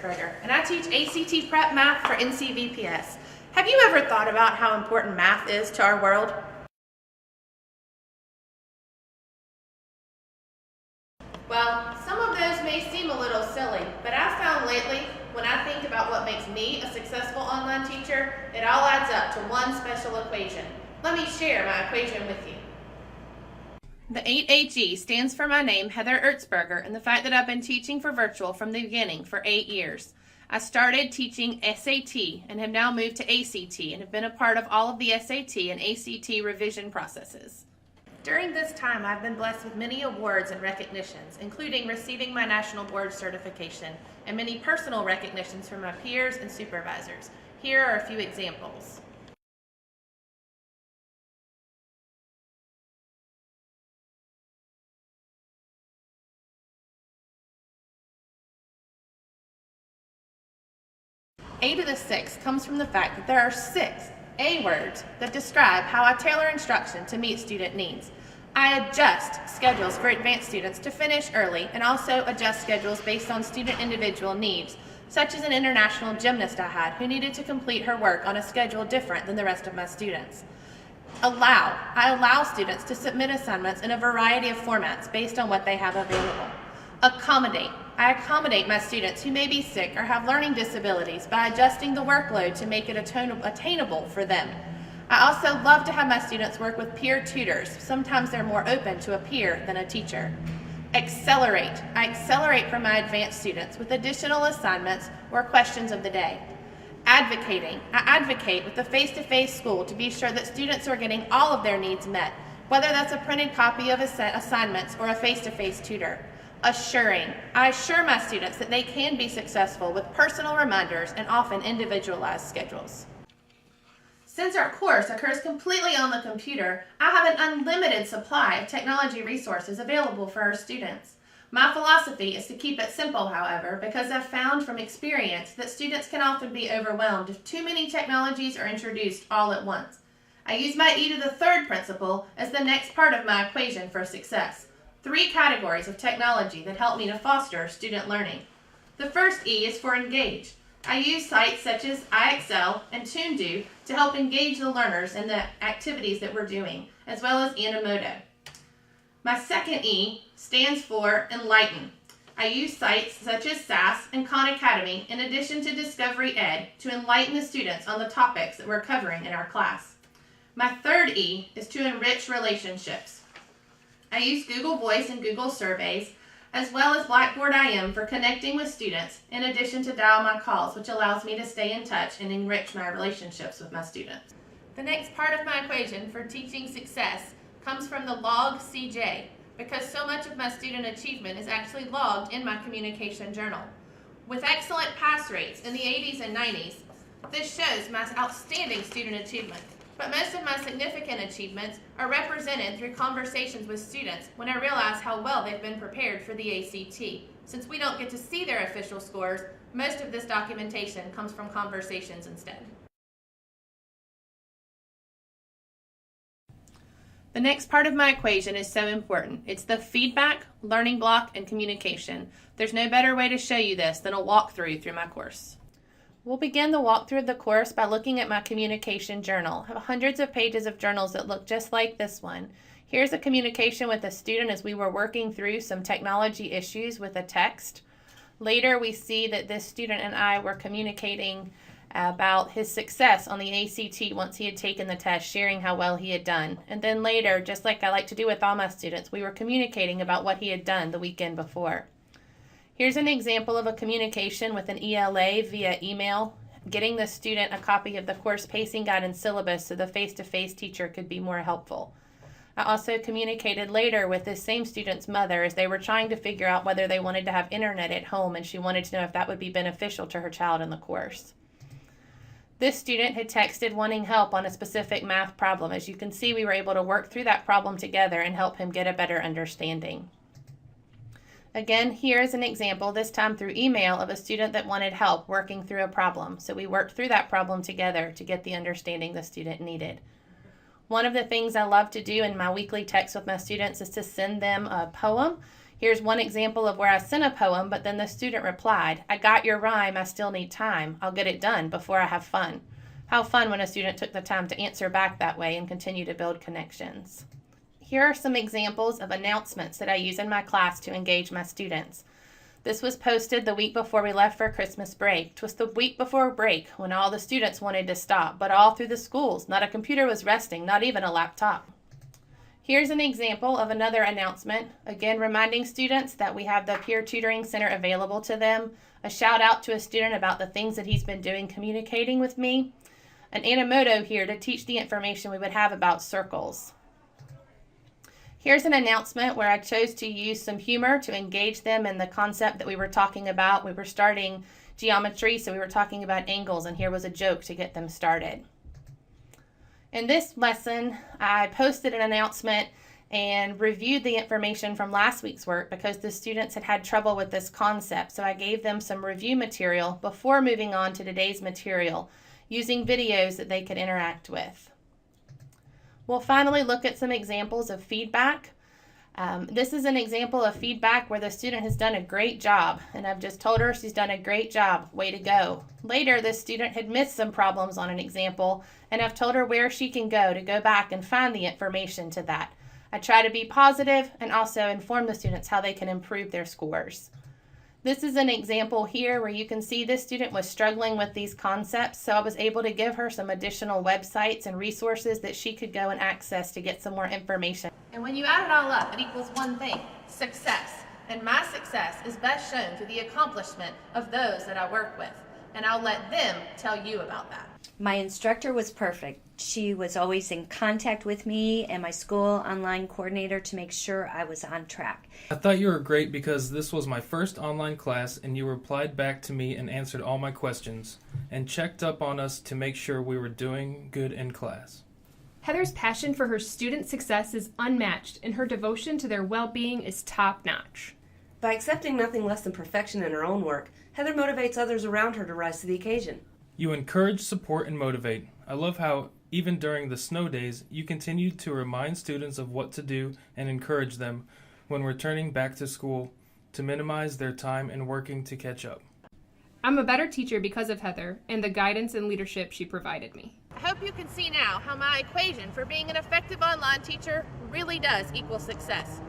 Ertzberger, and I teach ACT Prep Math for NCVPS. Have you ever thought about how important math is to our world? Well, some of those may seem a little silly, but I've found lately, when I think about what makes me a successful online teacher, it all adds up to one special equation. Let me share my equation with you. The 8HE stands for my name, Heather Ertzberger, and the fact that I've been teaching for virtual from the beginning for 8 years. I started teaching SAT and have now moved to ACT and have been a part of all of the SAT and ACT revision processes. During this time, I've been blessed with many awards and recognitions, including receiving my National Board certification and many personal recognitions from my peers and supervisors. Here are a few examples. A to the 6 comes from the fact that there are 6 A words that describe how I tailor instruction to meet student needs. I adjust schedules for advanced students to finish early and also adjust schedules based on student individual needs, such as an international gymnast I had who needed to complete her work on a schedule different than the rest of my students. I allow students to submit assignments in a variety of formats based on what they have available. Accommodate. I accommodate my students who may be sick or have learning disabilities by adjusting the workload to make it attainable for them. I also love to have my students work with peer tutors. Sometimes they're more open to a peer than a teacher. Accelerate. I accelerate for my advanced students with additional assignments or questions of the day. Advocating. I advocate with the face-to-face school to be sure that students are getting all of their needs met, whether that's a printed copy of assignments or a face-to-face tutor. Assuring. I assure my students that they can be successful with personal reminders and often individualized schedules. Since our course occurs completely on the computer, I have an unlimited supply of technology resources available for our students. My philosophy is to keep it simple, however, because I've found from experience that students can often be overwhelmed if too many technologies are introduced all at once. I use my E to the 3rd principle as the next part of my equation for success. 3 categories of technology that help me to foster student learning. The first E is for engage. I use sites such as iExcel and ToonDo to help engage the learners in the activities that we're doing, as well as Animoto. My second E stands for enlighten. I use sites such as SAS and Khan Academy in addition to Discovery Ed to enlighten the students on the topics that we're covering in our class. My third E is to enrich relationships. I use Google Voice and Google Surveys, as well as Blackboard IM for connecting with students, in addition to Dial My Calls, which allows me to stay in touch and enrich my relationships with my students. The next part of my equation for teaching success comes from the log CJ, because so much of my student achievement is actually logged in my communication journal. With excellent pass rates in the 80s and 90s, this shows my outstanding student achievement. But most of my significant achievements are represented through conversations with students when I realize how well they've been prepared for the ACT. Since we don't get to see their official scores, most of this documentation comes from conversations instead. The next part of my equation is so important. It's the feedback, learning block, and communication. There's no better way to show you this than a walkthrough through my course. We'll begin the walkthrough of the course by looking at my communication journal. I have hundreds of pages of journals that look just like this one. Here's a communication with a student as we were working through some technology issues with a text. Later, we see that this student and I were communicating about his success on the ACT once he had taken the test, sharing how well he had done. And then later, just like I like to do with all my students, we were communicating about what he had done the weekend before. Here's an example of a communication with an ELA via email, getting the student a copy of the course pacing guide and syllabus so the face-to-face teacher could be more helpful. I also communicated later with this same student's mother as they were trying to figure out whether they wanted to have internet at home, and she wanted to know if that would be beneficial to her child in the course. This student had texted wanting help on a specific math problem. As you can see, we were able to work through that problem together and help him get a better understanding. Again, here is an example, this time through email, of a student that wanted help working through a problem. So we worked through that problem together to get the understanding the student needed. One of the things I love to do in my weekly text with my students is to send them a poem. Here's one example of where I sent a poem, but then the student replied, "I got your rhyme, I still need time. I'll get it done before I have fun." How fun when a student took the time to answer back that way and continue to build connections. Here are some examples of announcements that I use in my class to engage my students. This was posted the week before we left for Christmas break. It was the week before break when all the students wanted to stop, but all through the schools, not a computer was resting, not even a laptop. Here's an example of another announcement, again reminding students that we have the Peer Tutoring Center available to them, a shout out to a student about the things that he's been doing communicating with me, an animoto here to teach the information we would have about circles. Here's an announcement where I chose to use some humor to engage them in the concept that we were talking about. We were starting geometry, so we were talking about angles, and here was a joke to get them started. In this lesson, I posted an announcement and reviewed the information from last week's work because the students had had trouble with this concept, so I gave them some review material before moving on to today's material, using videos that they could interact with. We'll finally look at some examples of feedback. This is an example of feedback where the student has done a great job, and I've just told her she's done a great job, way to go. Later, this student had missed some problems on an example, and I've told her where she can go back and find the information to that. I try to be positive and also inform the students how they can improve their scores. This is an example here where you can see this student was struggling with these concepts, so I was able to give her some additional websites and resources that she could go and access to get some more information. And when you add it all up, it equals one thing: success. And my success is best shown through the accomplishment of those that I work with. And I'll let them tell you about that. My instructor was perfect. She was always in contact with me and my school online coordinator to make sure I was on track. I thought you were great because this was my first online class and you replied back to me and answered all my questions and checked up on us to make sure we were doing good in class. Heather's passion for her student success is unmatched, and her devotion to their well-being is top-notch. By accepting nothing less than perfection in her own work, Heather motivates others around her to rise to the occasion. You encourage, support, and motivate. I love how, even during the snow days, you continue to remind students of what to do and encourage them when returning back to school to minimize their time in working to catch up. I'm a better teacher because of Heather and the guidance and leadership she provided me. I hope you can see now how my equation for being an effective online teacher really does equal success.